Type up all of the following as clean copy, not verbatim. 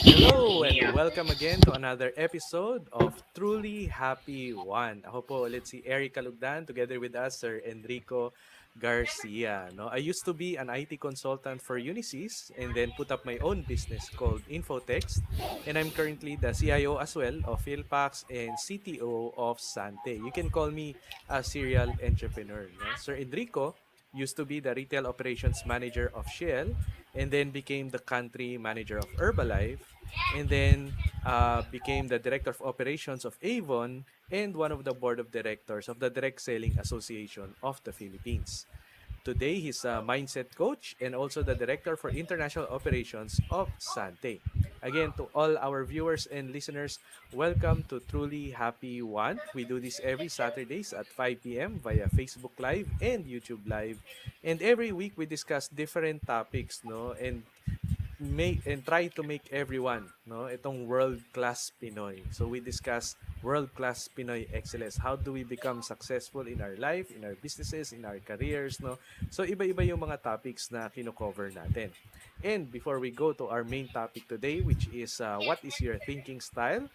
Hello and welcome again to another episode of Truly Happy Juan. Ako po ulit si Eric Calugdan together with us Sir Enrico Garcia. No, I used to be an IT consultant for Unisys and then put up my own business called Infotext, and I'm currently the CIO as well of Philpax and CTO of Sante. You can call me a serial entrepreneur. No? Sir Enrico used to be the retail operations manager of Shell and then became the country manager of Herbalife and then became the director of operations of Avon and one of the board of directors of the Direct Selling Association of the Philippines. Today, he's a mindset coach and also the director for international operations of Sante. Again, to all our viewers and listeners, welcome to Truly Happy One. We do this every Saturdays at 5 p.m. via Facebook Live and YouTube Live. And every week we discuss different topics, no? And try to make everyone itong world class Pinoy. So we discuss world class Pinoy excellence. How do we become successful in our life, in our businesses, in our careers, no? So iba-iba yung mga topics na kino-cover natin. And before we go to our main topic today, which is what is your thinking style?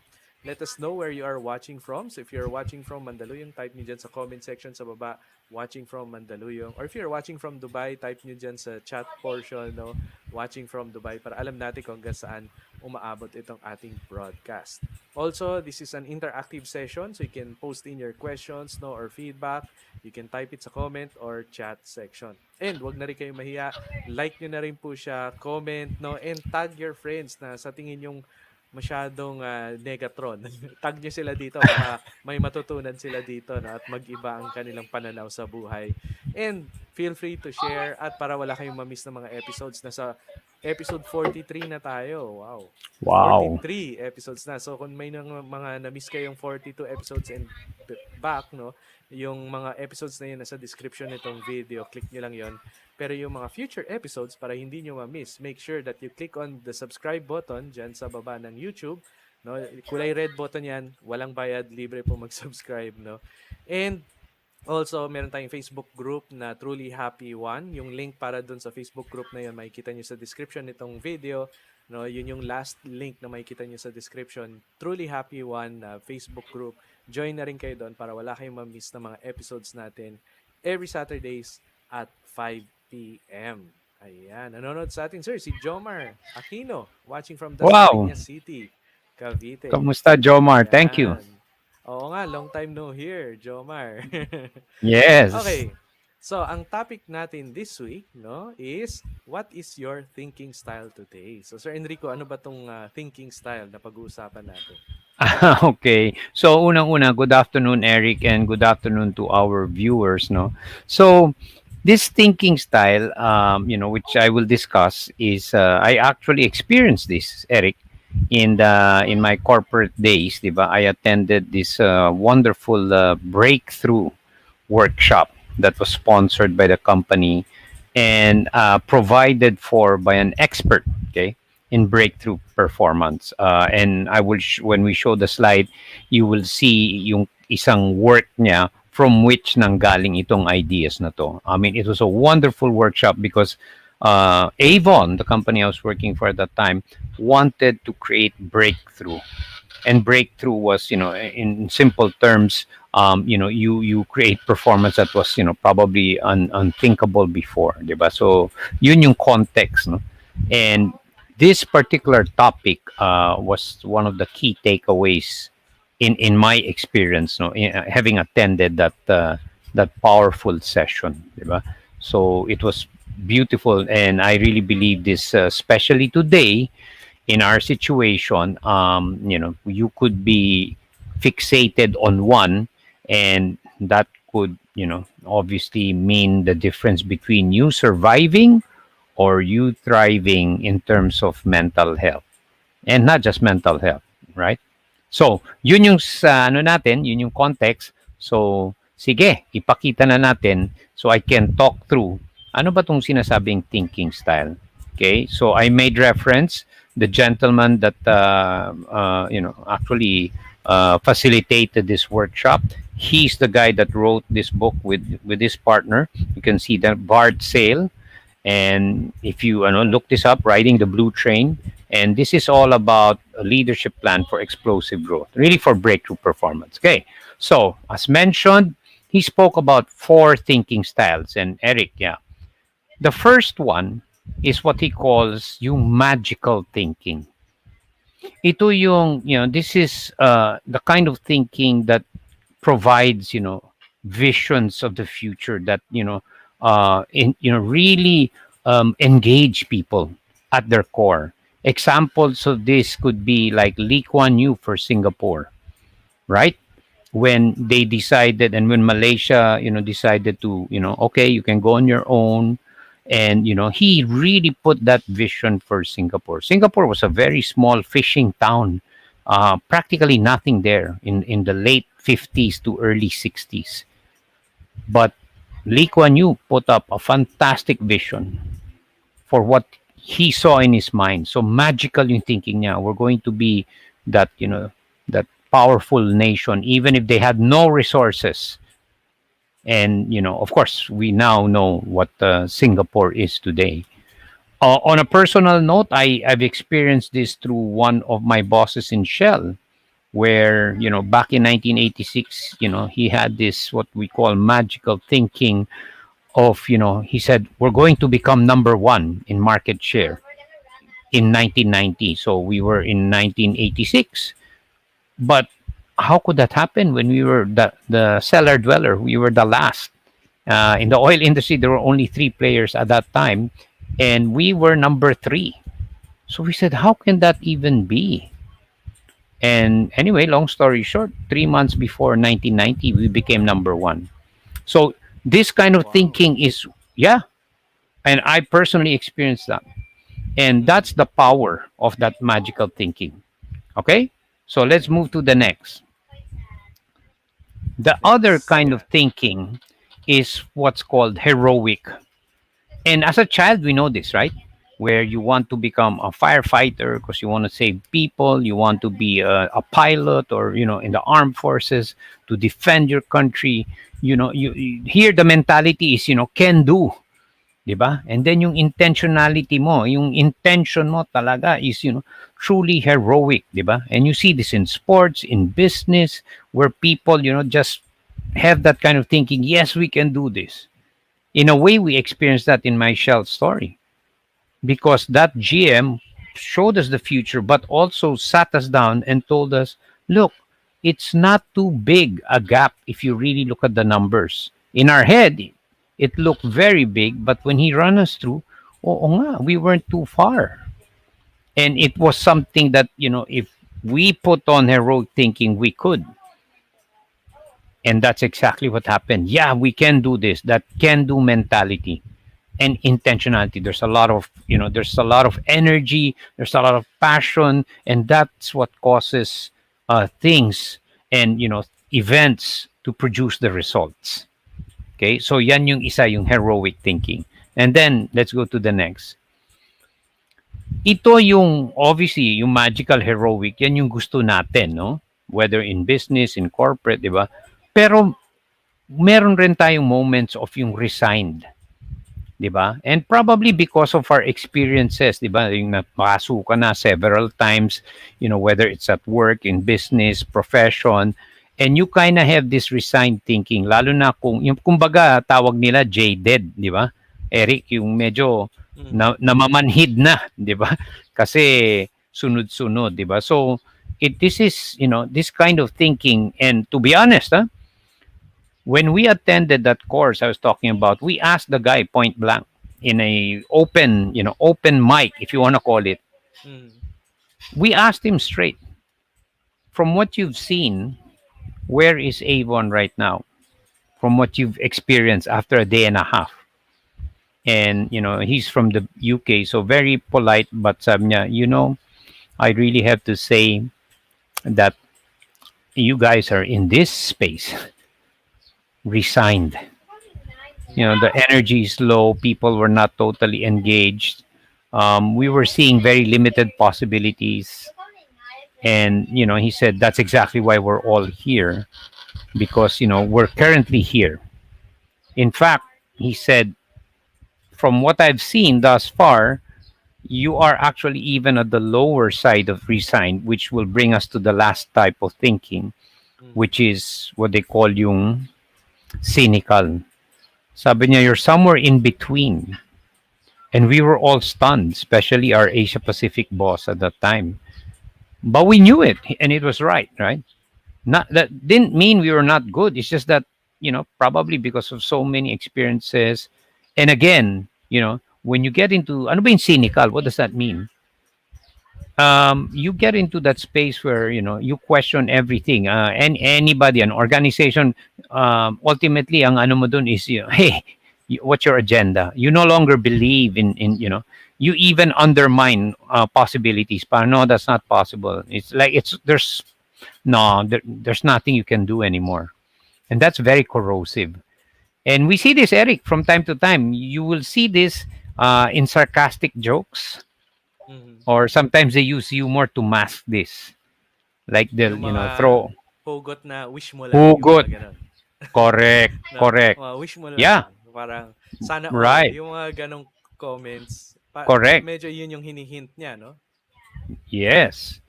Let us know where you are watching from. So if you're watching from Mandaluyong, type nyo dyan sa comment section sa baba, watching from Mandaluyong. Or if you're watching from Dubai, type nyo dyan sa chat portion, no? Watching from Dubai para alam natin kung hanggang saan umaabot itong ating broadcast. Also, this is an interactive session so you can post in your questions, no, or feedback. You can type it sa comment or chat section. And wag na rin kayo mahiya, like nyo na rin po siya, comment, no, and tag your friends na sa tingin yung masyadong negatron. Tag nyo sila dito para may matutunan sila dito, no, at mag-iba ang kanilang pananaw sa buhay. And feel free to share at para wala kayong mamiss na mga episodes. Nasa episode 43 na tayo. Wow. Wow. 43 episodes na. So kung may mga na-miss kayong 42 episodes and back, no, yung mga episodes na yun nasa description nitong video, click nyo lang yon. Pero yung mga future episodes, para hindi nyo ma-miss, make sure that you click on the subscribe button dyan sa baba ng YouTube. No? Kulay red button yan. Walang bayad. Libre po mag-subscribe. No? And also, meron tayong Facebook group na Truly Happy One. Yung link para dun sa Facebook group na yun, makikita nyo sa description nitong video. No, yun yung last link na makikita nyo sa description. Truly Happy One Facebook group. Join na rin kayo doon para wala kayong ma-miss na mga episodes natin every Saturdays at 5 p.m. Ayan. Nanonood sa atin, sir, si Jomar Aquino, watching from Wow. Dasmariñas City, Cavite. Kamusta, Jomar? Thank you. Ayan. Oo nga, long time no here, Jomar. Yes. Okay. So, ang topic natin this week, no, is what is your thinking style today? So, Sir Enrico, ano ba tong thinking style na pag-uusapan natin? Okay. So, unang-una, good afternoon, Eric, and good afternoon to our viewers, no? So, this thinking style, which I will discuss is, I actually experienced this, Eric, in my corporate days, diba? I attended this wonderful breakthrough workshop that was sponsored by the company and provided for by an expert, okay, in breakthrough performance. And when we show the slide, you will see yung isang work niya from which nanggaling itong ideas na to. I mean, it was a wonderful workshop because Avon, the company I was working for at that time, wanted to create breakthrough. And breakthrough was, in simple terms, you create performance that was, probably unthinkable before, diba? So, yun yung context, no? And this particular topic was one of the key takeaways in my experience, no, having attended that powerful session, diba? So it was beautiful, and I really believe this, especially today in our situation. You could be fixated on one, and that could, obviously mean the difference between you surviving or you thriving in terms of mental health, and not just mental health, right? So, yun yung sa ano natin, yun yung context. So, sige, ipakita na natin so I can talk through ano ba tong sinasabing thinking style. Okay? So, I made reference the gentleman that actually facilitated this workshop. He's the guy that wrote this book with his partner. You can see that Bart Sale. And if you, look this up, Riding the Blue Train, and this is all about a leadership plan for explosive growth, really for breakthrough performance. Okay, so as mentioned, he spoke about four thinking styles. And Eric, yeah, the first one is what he calls yung magical thinking. Ito yung, this is the kind of thinking that provides, visions of the future that, really engage people at their core. Examples of this could be like Lee Kuan Yew for Singapore, right? When they decided, and when Malaysia, decided to, okay, you can go on your own. And, he really put that vision for Singapore. Singapore was a very small fishing town, practically nothing there in the late 50s to early 60s. But Lee Kuan Yew put up a fantastic vision for what he saw in his mind. So magical yung thinking niya. We're going to be that, that powerful nation, even if they had no resources. And, of course, we now know what Singapore is today. On a personal note, I've experienced this through one of my bosses in Shell, where, back in 1986, he had this, what we call magical thinking of, he said, we're going to become number one in market share in 1990. So we were in 1986. But how could that happen when we were the cellar dweller? We were the last. In the oil industry, there were only three players at that time, and we were number three. So we said, how can that even be? And anyway, long story short, 3 months before 1990, we became number one. So this kind of Wow. thinking is, yeah, and I personally experienced that. And that's Mm. the power of that magical thinking. Okay? So let's move to the next. The other Next, kind yeah. of thinking is what's called heroic. And as a child, we know this, right? Where you want to become a firefighter because you want to save people, you want to be a pilot, or, in the armed forces to defend your country. You here the mentality is, can do, 'di ba? And then yung intentionality mo, yung intention mo talaga is, truly heroic, 'di ba? And you see this in sports, in business, where people, just have that kind of thinking, yes, we can do this. In a way, we experienced that in my Shell story, because that GM showed us the future, but also sat us down and told us, look, it's not too big a gap if you really look at the numbers. In our head, it looked very big, but when he ran us through, oo nga, we weren't too far. And it was something that, if we put on heroic thinking, we could. And that's exactly what happened. Yeah, we can do this. That can do mentality and intentionality. There's a lot of energy, there's a lot of passion, and that's what causes things and, events to produce the results. Okay, so yan yung isa, yung heroic thinking. And then let's go to the next. Ito yung obviously yung magical heroic, yan yung gusto natin, no? Whether in business, in corporate, di ba? Pero meron rin tayong moments of yung resigned, 'di ba? And probably because of our experiences, 'di ba? Yung nakasuka na several times, whether it's at work, in business, profession, and you kind of have this resigned thinking, lalo na kung yung kumbaga tawag nila jaded, 'di ba? Eric, yung medyo Mm. namamanhid na, 'di ba? Kasi sunod-sunod, 'di ba? So this is, this kind of thinking, and to be honest, when we attended that course I was talking about, we asked the guy point blank in a open mic, if you want to call it. Mm. We asked him straight, from what you've seen, where is Avon right now? From what you've experienced after a day and a half. And, he's from the UK, so very polite, but sabi niya, I really have to say that you guys are in this space resigned. The Mm. energy is low, people were not totally engaged. We were seeing very limited possibilities. And, he said that's exactly why we're all here, because, we're currently here. In fact, he said from what I've seen thus far, you are actually even at the lower side of resigned, which will bring us to the last type of thinking, Mhm. which is what they call yung cynical. Sabi niya, you're somewhere in between. And we were all stunned, especially our Asia Pacific boss at that time. But we knew it, and it was right, right? Not that didn't mean we were not good. It's just that, probably because of so many experiences. And again, when you get into ano ba yung cynical, what does that mean? You get into that space where you question everything, and anybody, an organization. Ultimately ang ano mo dun is, hey, what's your agenda? You no longer believe in you even undermine possibilities. But no, that's not possible. It's like it's there's no there's nothing you can do anymore, and that's very corrosive. And we see this, Eric, from time to time. You will see this in sarcastic jokes, Mhm. or sometimes they use humor to mask this. Like they'll, Yung mga throw hugot na wish mo lang, yung hugot. mga gano'n. Correct, Na, correct. wish mo Yeah, lang, parang sana all, right, yung mga gano'ng comments, correct. medyo yun yung hinihint niya, no? Yes.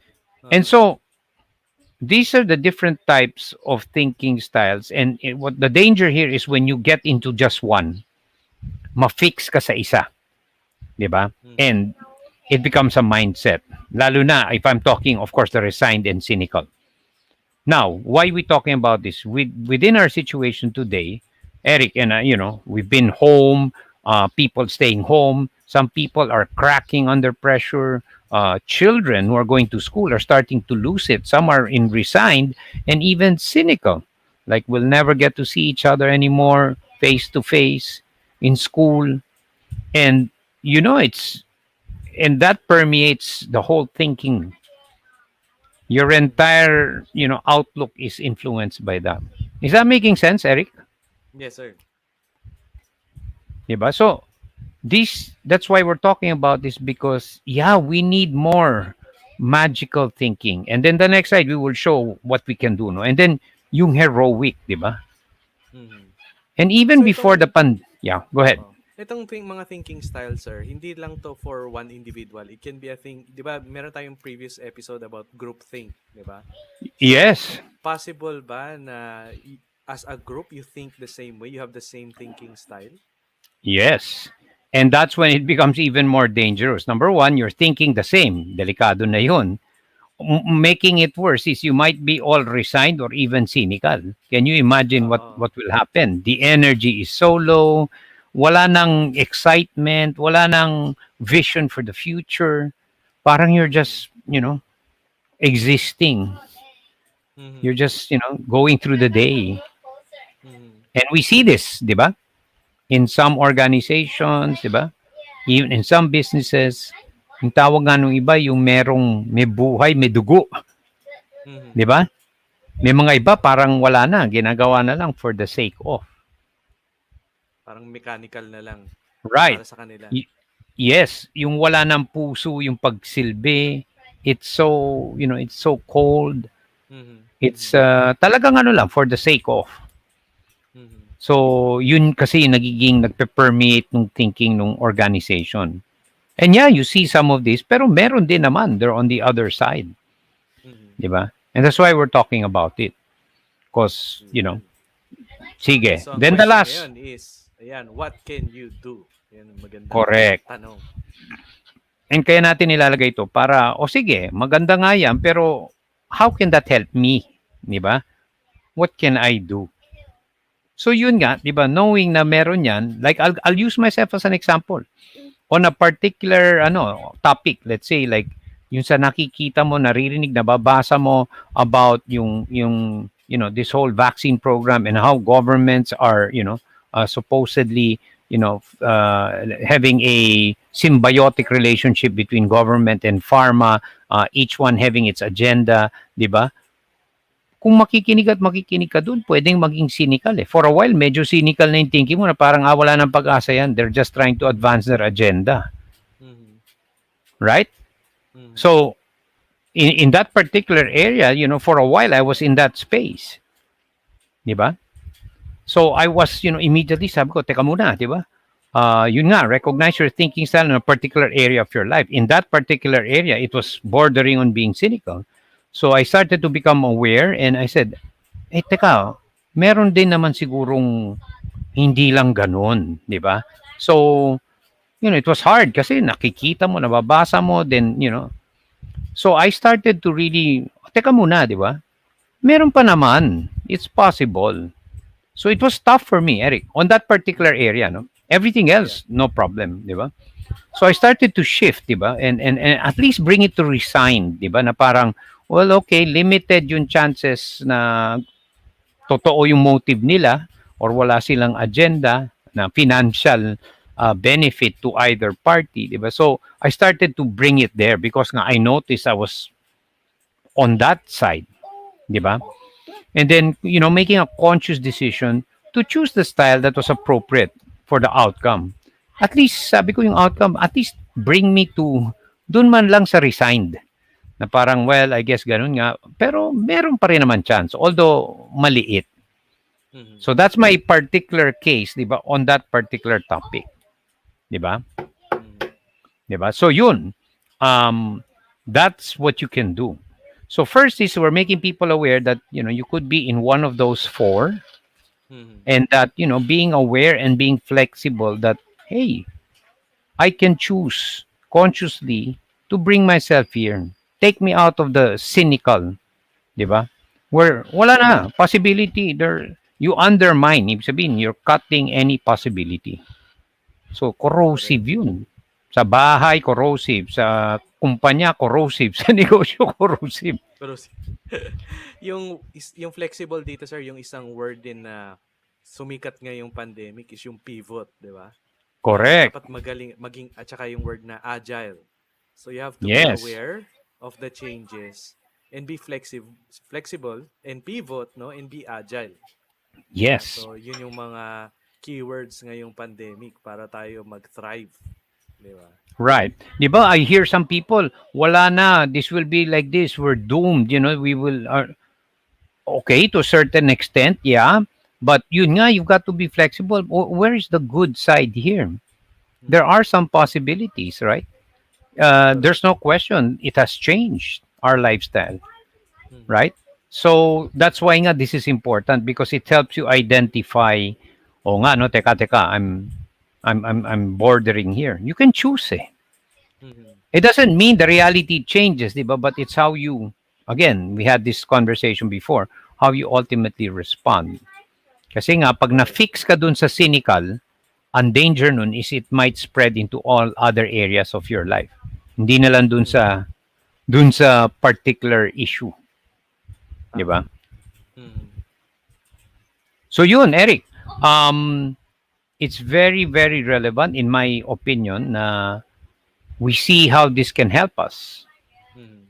And Uh-huh. so these are the different types of thinking styles. And what the danger here is when you get into just one, ma-fix ka sa isa, di ba? Mhm. And it becomes a mindset. Lalo na if I'm talking, of course, the resigned and cynical. Now, why are we talking about this? Within our situation today, Eric, and we've been home, people staying home. Some people are cracking under pressure. Children who are going to school are starting to lose it. Some are in resigned and even cynical. Like we'll never get to see each other anymore face to face in school. And it's and that permeates the whole thinking. Your Mhm. entire outlook is influenced by that. Is that making sense, Eric? Yes, sir. Diba? So that's why we're talking about this, because yeah, we need more magical thinking. And then the next slide we will show what we can do, no? And then yung heroic, diba? Mhm. And even So before the itong pan yeah, go ahead. mga thinking style, sir, hindi lang to for one individual. It can be a thing, 'di ba? Meron tayong previous episode about groupthink, 'di ba? So, Yes. possible ba na as a group you think the same way, you have the same thinking style? Yes. And that's when it becomes even more dangerous. Number one, you're thinking the same. Delikado na yun. Making it worse is you might be all resigned or even cynical. Can you imagine Oo. what will happen? The energy is so low. Wala nang excitement. Wala nang vision for the future. Parang you're Mhm. just, existing. You're Mhm. just, going through the day. Mhm. And we see this, di ba? In some organizations, di ba? Even in some businesses, yung tawag nga nung iba, yung may buhay, may dugo. Mhm. Di ba? May mga iba parang wala na, ginagawa na lang for the sake of. Parang mechanical na lang Right. para sa kanila. Yes, yung wala ng puso, yung pagsilbi, it's so cold. Mhm. It's Mhm. talagang ano lang for the sake of. Mhm. So, yun kasi yung nagiging nagpe-permeate ng thinking ng organization. And yeah, you see some of this, pero meron din naman, they're on the other side, Mhm. di ba? And that's why we're talking about it. Because, Yun. sige. So ang Then the question last, ngayon is, ayan, what can you do? Yan ang magandang correct. tanong. And kaya natin nilalagay ito para, o sige, maganda nga yan, pero how can that help me? Di ba? What can I do? So yun nga, di ba, knowing na meron yan, like I'll use myself as an example. On a particular topic, let's say like yung sa nakikita mo, naririnig, nababasa mo about yung this whole vaccine program and how governments are supposedly having a symbiotic relationship between government and pharma, each one having its agenda, di ba? Kung makikinig ka dun, pwedeng maging cynical eh. For a while, medyo cynical na yung thinking mo na parang wala ng pag-asa yan. They're just trying to advance their agenda. Mhm. Right? Mhm. So, in that particular area, for a while, I was in that space. Di ba? So, I was, immediately sabi ko, teka muna, di ba? yun nga, recognize your thinking style in a particular area of your life. In that particular area, it was bordering on being cynical. So I started to become aware and I said, eh, teka, meron din naman sigurong hindi lang ganun, di ba? So, it was hard kasi nakikita mo, nababasa mo, then, so I started to really, teka muna, di ba? Meron pa naman. It's possible. So it was tough for me, Eric, on that particular Mm-hmm. area, no? Everything Yeah. else, no problem, di ba? So I started to shift, di ba? And at least bring it to resign, di ba? Na parang, well, okay, limited yung chances na totoo yung motive nila or wala silang agenda na financial benefit to either party, di ba? So I started to bring it there because nga I noticed I was on that side, di ba? Mm-hmm. And then, making a conscious decision to choose the style that was appropriate for the outcome. At least, sabi ko yung outcome, at least bring me to, dun man lang sa resigned. Na parang, well, I guess ganun nga. Pero meron pa rin naman chance, although maliit. Mm-hmm. So that's my particular case, di ba, on that particular topic. Di ba? Mm-hmm. Di ba? So yun, um, that's what you can do. So first is we're making people aware that, you could be in one of those four, Mm-hmm. and that, being aware and being flexible that, hey, I can choose consciously to bring myself here. Take me out of the cynical, di ba? Where Mm-hmm. wala na, possibility, there, you undermine, ibig sabihin, you're cutting any possibility. So, Correct. corrosive yun. Sa bahay, corrosive. Sa kumpanya, corrosive. Sa negosyo, corrosive. Pero yung flexible dito, sir, yung isang word din na sumikat ngayong pandemic is yung pivot, 'di ba? Na Correct. dapat magaling maging at saka yung word na agile. So you have to be Yes. aware of the changes and be flexible and pivot, no, and be agile. Yes. So yun yung mga keywords ngayong pandemic para tayo mag-thrive, 'di ba? Right. Di ba, I hear some people, wala na, this will be like this, we're doomed, we will, okay, to a certain extent, yeah. But yun nga, you've got to be flexible. Where is the good side here? There Mhm. are some possibilities, right? Correct. There's no question. It has changed our lifestyle, Mhm. right? So that's why nga this is important because it helps you identify. Oh nga, no, teka, I'm bordering here. You can choose. Eh. Mhm. It doesn't mean the reality changes, di ba? But it's how you. Again, we had this conversation before. How you ultimately respond. Kasi nga, pag Correct. na-fix ka dun sa cynical, ang danger nun is it might spread into all other areas of your life. Hindi na lang Mhm. dun sa particular issue, 'di Tama. ba? Mhm. So yun, Eric. Um it's very very relevant in my opinion na we see how this can help us. Mhm.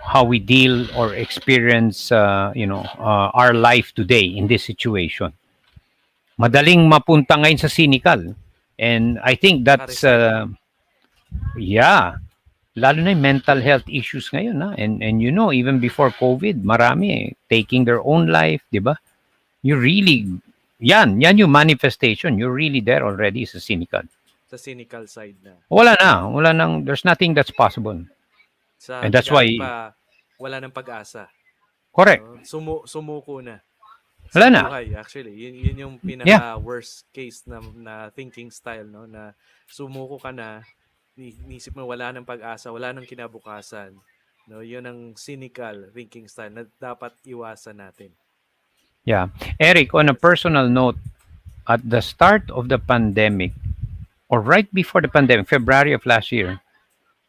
How we deal or experience our life today in this situation. Correct. Madaling mapunta ngayon sa cynical. And I think Tsaka that's resign. yeah, lalo na yung mental health issues ngayon na and even before COVID marami taking their own life, 'di ba? You really Mhm. yan yung manifestation, you're really there already sa cynical. Sa cynical side na. Wala nang there's nothing that's possible. Sa And that's why Tagalog pa, wala ng pag-asa. correct. No? Sumuko na sa Wala na. buhay actually. Yun yung Yeah. pinaka worst case na thinking style, no, na sumuko ka na, nisip mo wala ng pag-asa, wala ng kinabukasan. No, yun ang cynical thinking style na dapat iwasan natin. Yeah. Eric, on a Yes. personal note, at the start of the pandemic or right before the pandemic, February of last year,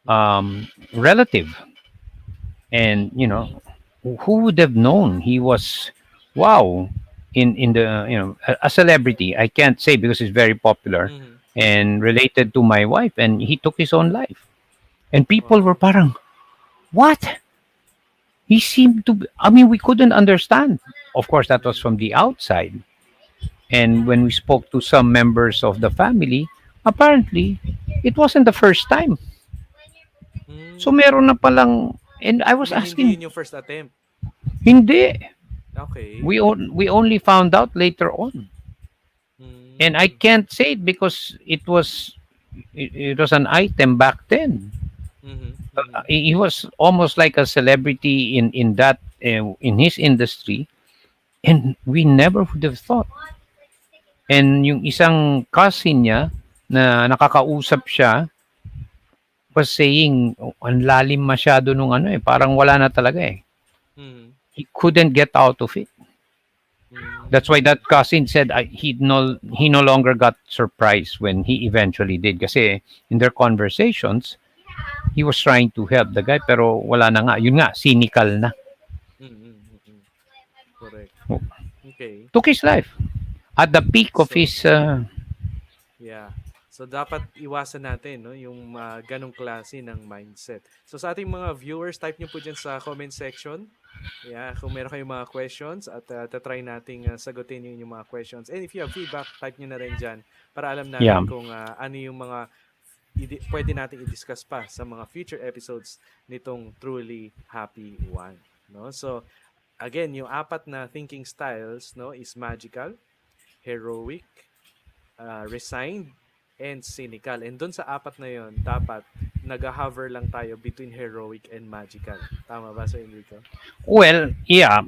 Mhm. relative and who would have known he was wow in the a celebrity. I can't say because he's very popular Mhm. Mhm. and related to my wife, and he took his own life, and people were Wow. parang what he seemed to I mean, we couldn't understand. Of course, that was Mhm. from the outside, and when we spoke to some members of the family, apparently it wasn't the first time. So Mm. meron na palang, and I was Hindi asking, yun yung first attempt. hindi. Okay. We only found out later on. And I Mm. can't say it because it was an item back then. Mhm. Mhm. He was almost like a celebrity in that in his industry, and we never would have thought. And yung isang cousin niya na nakakausap siya was saying, "Oh, ang lalim masyado nung ano eh, parang wala na talaga eh." Mhm. He couldn't get out of it. That's why Hmm. that cousin said he no longer got surprised when he eventually did. Kasi in their conversations, he was trying to help the guy pero wala na nga. Yun nga, cynical na. Mm, mm. Correct. Okay. Took his life at the peak of So, his yeah. So dapat iwasan natin no yung ganong klase ng mindset. So sa ating mga viewers, type niyo po diyan sa comment section. Yeah, kung meron kayong mga questions at tatry nating sagutin yung mga questions. And if you have feedback, type niyo na rin diyan para alam yeah. natin kung ano yung mga pwede nating i-discuss pa sa mga future episodes nitong Truly Happy One. No? So again, yung apat na thinking styles no is magical, heroic, resigned, and cynical. And doon sa apat na yon, dapat nag-hover lang tayo between heroic and magical. Tama ba, Sir Enrico? Well, yeah,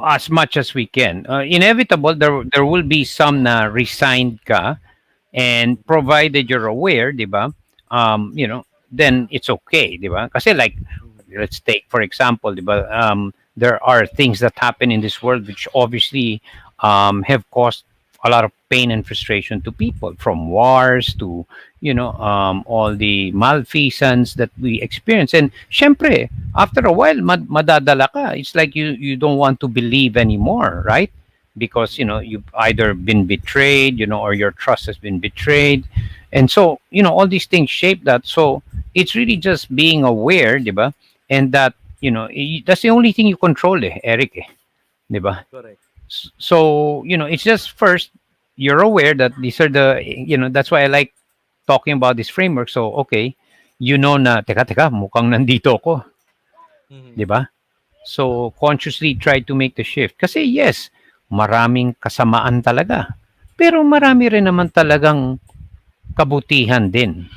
as much as we can. Inevitable there will be some na resigned ka and Mm-hmm. provided you're aware, 'di ba? Then it's okay, 'di ba? Kasi like Mm-hmm. let's take for example, 'di ba? There are things that happen in this world which obviously have caused a lot of pain and frustration to people, from wars to all the malfeasance that we experience. And syempre after a while madadala ka. It's like you don't want to believe anymore, right? Because Mm-hmm. you've either been betrayed, or your trust has been betrayed. And so all these things shape that. So it's really just being aware, diba? And that that's the only thing you control, Eric, diba? Correct. So it's just first you're aware that these are the that's why I like talking about this framework. So okay, na teka mukhang nandito ko, Mm-hmm. 'di ba? So consciously try to make the shift. Kasi yes, maraming kasamaan talaga. Pero Mm-hmm. marami rin naman talagang kabutihan din,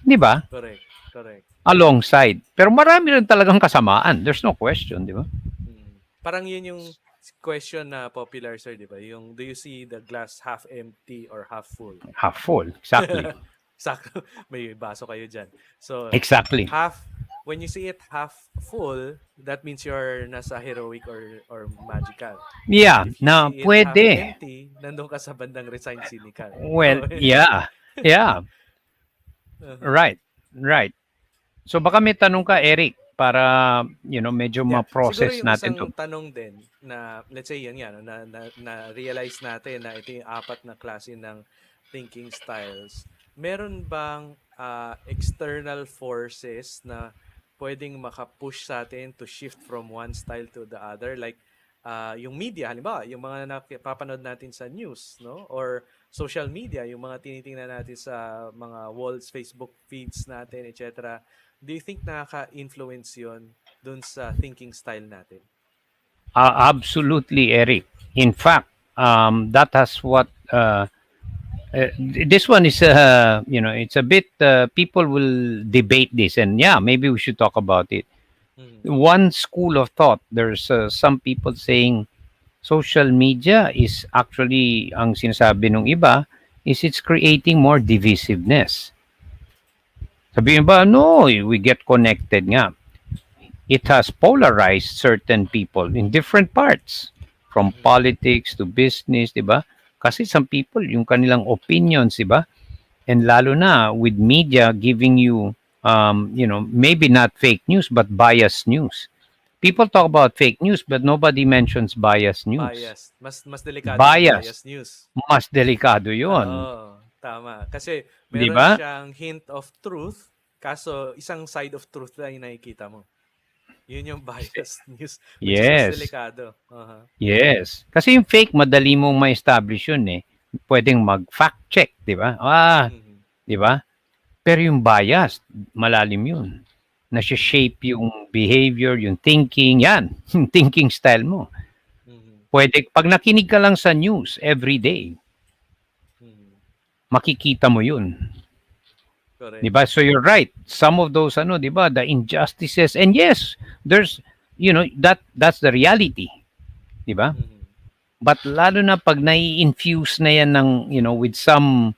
'di ba? Correct. Correct. Alongside. Pero marami rin talagang kasamaan. There's no question, 'di ba? Mm. Parang yun yung question na popular, sir, di ba? Yung, do you see the glass half empty or half full? Half full. Exactly. Sakto, may baso kayo dyan. So, Exactly. half, when you see it half full, that means you're nasa heroic or magical. Yeah, If you na see it half pwede. empty, nandun ka sa bandang resigned cynical. Well, yeah. Yeah. Uh-huh. Right. Right. So baka may tanong ka, Eric, para medyo Yeah, siguro ma-process yung natin 'to. isang tanong din na let's say yun nga no, na realize natin na ito yung apat na klase ng thinking styles. Meron bang external forces na pwedeng maka-push sa atin to shift from one style to the other, like yung media halimbawa, yung mga napapanood natin sa news, no? Or social media, yung mga tinitingnan natin sa mga walls, Facebook feeds natin, etc. Do you think nakaka-influence 'yon dun sa thinking style natin? Absolutely, Eric. In fact, that has what this one is. It's a bit. People will debate this, and yeah, maybe we should talk about it. Mhm. One school of thought. There's some people saying social media is actually ang sinasabi ng iba is it's creating more divisiveness. Sabihin ba, no, we get connected nga. It has polarized certain people in different parts, from Mhm. politics to business, di ba? Kasi some people, yung kanilang opinions, di ba? And lalo na with media giving you, maybe not fake news, but biased news. People talk about fake news, but nobody mentions biased news. Bias. Mas delikado yung Biased, bias news. mas delikado yon, Oo, tama. Kasi di meron ba? siyang hint of truth, kaso isang side of truth lang yung nakikita mo. Yun yung biased news, which is mas Yes, delikado. Uh-huh. yes. Kasi yung fake, madali mong ma-establish yun eh. Pwedeng mag-fact check, di ba? Mhm. Di ba? Pero yung bias, malalim yun. Mhm. Nasi-shape yung behavior, yung thinking, yan. Yung thinking style mo. Mhm. Pwede, pag nakinig ka lang sa news every day, Mhm. makikita mo yun. Correct. 'Di ba? So you're right. Some of those, 'di ba, the injustices, and yes, there's, that's the reality, 'di ba? Mhm. But lalo na pag nai-infuse na yan ng, with some,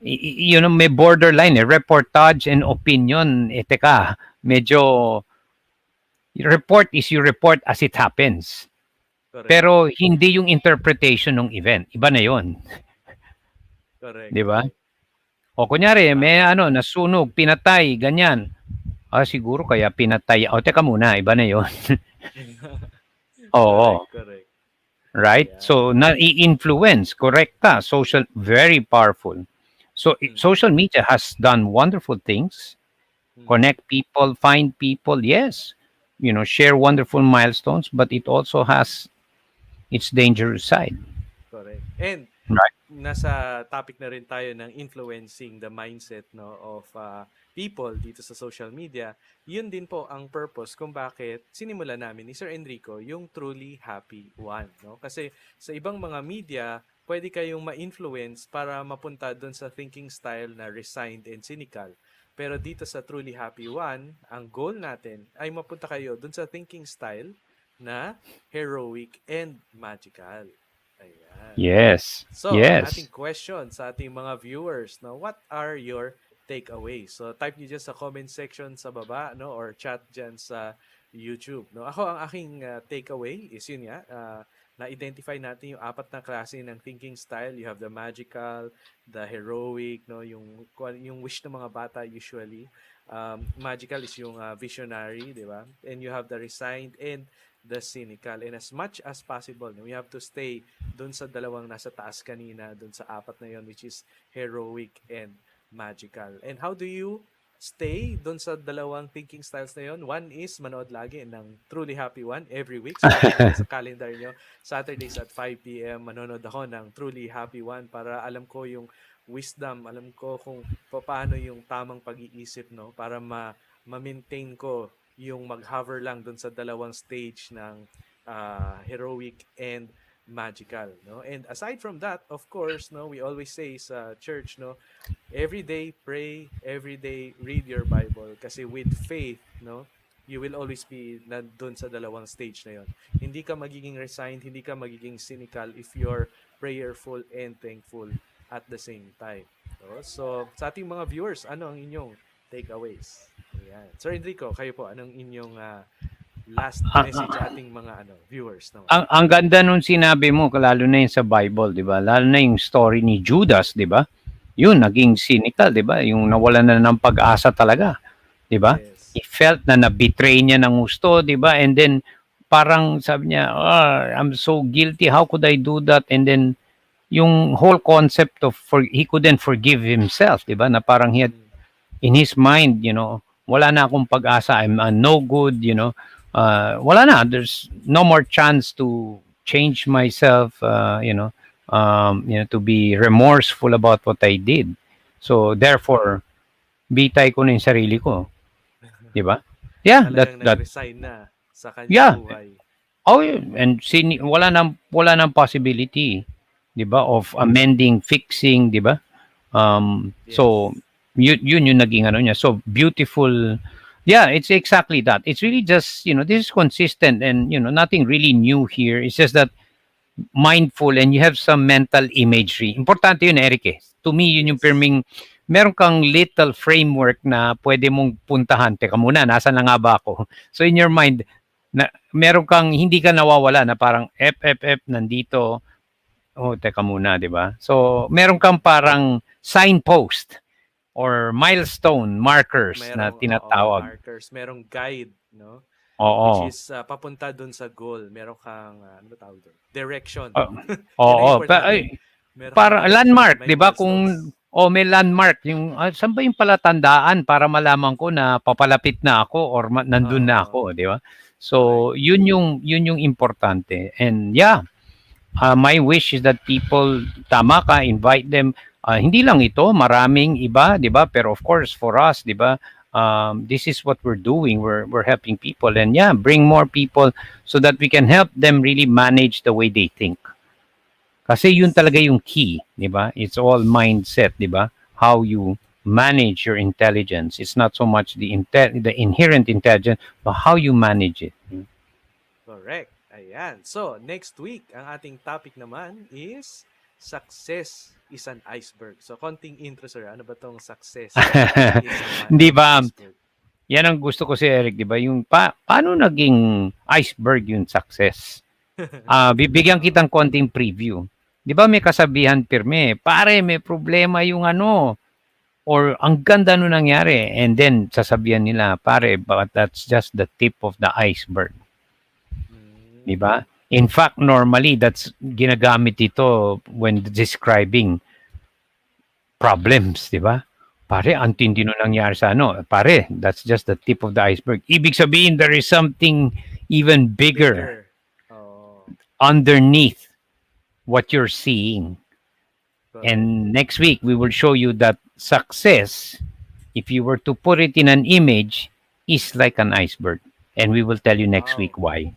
may borderline, reportage and opinion. Teka, medyo, report is you report as it happens. Correct. Pero hindi yung interpretation ng event. Iba na yon, Correct, 'di ba? correct. O kunyari, may Tama. nasunog, pinatay, ganyan. Siguro kaya pinatay. O teka muna, iba na yon. Oo, Correct, correct. right? Ayan. So na-influence, correct ka. Social, very powerful. So Mhm. social media has done wonderful things. Mhm. Connect people, find people, yes. Share wonderful milestones, but it also has its dangerous side. Correct. And Right. nasa topic na rin tayo ng influencing the mindset, no, of people dito sa social media. Yun din po ang purpose kung bakit sinimula namin ni Sir Enrico yung Truly Happy One, no? Kasi sa ibang mga media, pwede kayong ma-influence para mapunta doon sa thinking style na resigned and cynical. Pero dito sa Truly Happy One, ang goal natin ay mapunta kayo doon sa thinking style na heroic and magical. Ayan. Yes. So, ang ating Yes. question sa ating mga viewers, no, what are your takeaways? So, type niyo dyan sa comment section sa baba, no, or chat dyan sa YouTube, no. Ako, ang aking takeaway is yun nga, na-identify natin yung apat na klase ng thinking style. You have the magical, the heroic, no, yung wish ng mga bata usually. Magical is yung visionary, di ba? And you have the resigned and the cynical. And as much as possible, no, we have to stay doon sa dalawang nasa taas kanina, doon sa apat na yon, which is heroic and magical. And how do you stay doon sa dalawang thinking styles na yon? One is manood lagi ng Truly Happy One every week. So lagay niyo yan sa calendar nyo. Saturdays at 5 p.m. manonood ako ng Truly Happy One para alam ko yung wisdom, alam ko kung paano yung tamang pag-iisip, no, para ma-maintain ko yung mag-hover lang doon sa dalawang stage ng heroic and magical, no. And aside from that, of course, no, we always say sa church, no, every day pray, every day read your Bible, kasi with faith, no, you will always be nandun sa dalawang stage na yon. Hindi ka magiging resigned, hindi ka magiging cynical if you're prayerful and thankful at the same time. So sa ating mga viewers, ano ang inyong takeaways? Ayan. Sir Enrico, kayo po, anong inyong last message sa ating mga viewers naman? Ang ganda nung sinabi mo, lalo na yung sa Bible, 'di ba? Lalo na yung story ni Judas, 'di ba? Yun naging cynical, 'di ba? Yung nawalan na ng pag-asa talaga, 'di ba? Yes. He felt na na-betray niya ng gusto, 'di ba? And then parang sabi niya, I'm so guilty. How could I do that? And then yung whole concept of he couldn't forgive himself, 'di ba? Na parang he had Mm-hmm. in his mind, wala na akong pag-asa. I'm no good, wala na. There's no more chance to change myself, to be remorseful about what I did. So, therefore, bitay ko na yung sarili ko. Di ba? Yeah, Talagang that, nag-resign na sa kanyang yeah. buhay. Oh, yeah. And wala nang possibility, 'di ba, of amending, fixing, 'di ba? So Yes. yun yung naging ano niya. So beautiful. Yeah, it's exactly that. It's really just, this is consistent, and nothing really new here. It's just that mindful, and you have some mental imagery. Importante yun, Eric, eh. To me, yun yung Yes. perming meron kang little framework na pwede mong puntahan. Teka muna, nasa na nga ba ako? So in your mind, na meron kang hindi ka nawawala na parang FFF nandito. Oh, teka muna, 'di ba? So meron kang parang signpost or milestone markers na Merong tinatawag. markers, merong guide, no? Which Oo. is papunta dun sa goal. Meron kang ano ba tawag doon? Direction. Uh, Yun ang oo. importante. Ay, Meron kang para direction, landmark, may 'di ba? Kung milestones. may landmark yung saan ba yung palatandaan para malaman ko na papalapit na ako or nandun na Oo, ako, 'di ba? correct. So, yun yung importante. And yeah, my wish is that people, tama ka, invite them. Hindi lang ito, maraming iba, 'di ba? Pero of course, for us, 'di ba? This is what we're doing. We're helping people, and yeah, bring more people so that we can help them really manage the way they think. Kasi yun Yes. talaga yung key, di ba? It's all mindset, di ba? How you manage your intelligence. It's not so much the inherent intelligence, but how you manage it. Correct. Ayan. So, next week, ang ating topic naman is success is an iceberg. So, konting intro, sir. Ano ba tong success is Di an ba? iceberg? Yan ang gusto ko si Eric, di ba? Yung paano naging iceberg yung success? Bibigyan Oo. kitang konting preview. Di ba may kasabihan pirme, pare may problema yung ano, or ang ganda no nangyari. And then sasabihan nila, pare, but that's just the tip of the iceberg. Di Mm, ba? In fact, normally, that's ginagamit ito when describing problems, di ba? Pare, ang mm. tindi nun nangyari sa ano. Pare, that's just the tip of the iceberg. Ibig sabihin, there is something even bigger Bigger. Oh, underneath what you're seeing. correct. And next week, we will show you that success, if you were to put it in an image, is like an iceberg. And we will tell you next Wow. week why.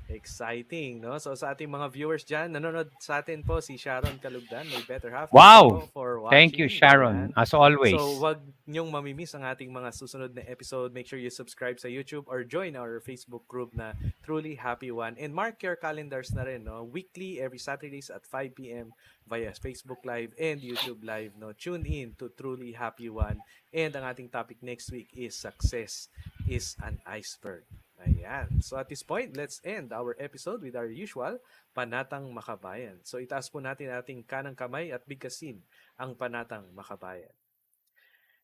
Exciting, no? So sa ating mga viewers dyan, nanonood sa atin po si Sharon Kalugdan, my better half. Thank you Wow! po for Thank you, watching. Sharon, Ayan. as So always. wag niyong mamimiss ang ating mga susunod na episode. Make sure you subscribe sa YouTube or join our Facebook group na Truly Happy One. And mark your calendars na rin, no? Weekly, every Saturdays at 5 p.m. via Facebook Live and YouTube Live, no? Tune in to Truly Happy One. And ang ating topic next week is Success is an Iceberg. Ayan. So at this point, let's end our episode with our usual Panatang Makabayan. So itaas po natin ating kanang kamay at bigkasin ang Panatang Makabayan.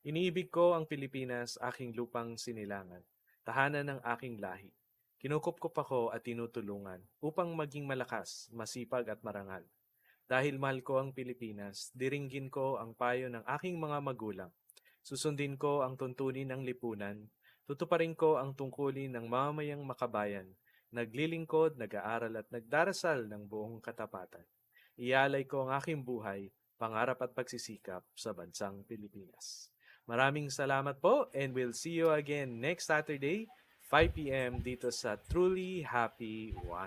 Iniibig ko ang Pilipinas, aking lupang sinilangan, tahanan ng aking lahi. Kinukupkup ako at tinutulungan upang maging malakas, masipag at marangal. Dahil mahal ko ang Pilipinas, diringgin ko ang payo ng aking mga magulang. Susundin ko ang tuntunin ng lipunan. Tutuparin ko ang tungkulin ng mamamayang makabayan. Naglilingkod, nag-aaral at nagdarasal ng buong katapatan. Ialay ko ang aking buhay, pangarap at pagsisikap sa bansang Pilipinas. Maraming salamat po and we'll see you again next Saturday, 5 p.m. dito sa Truly Happy One.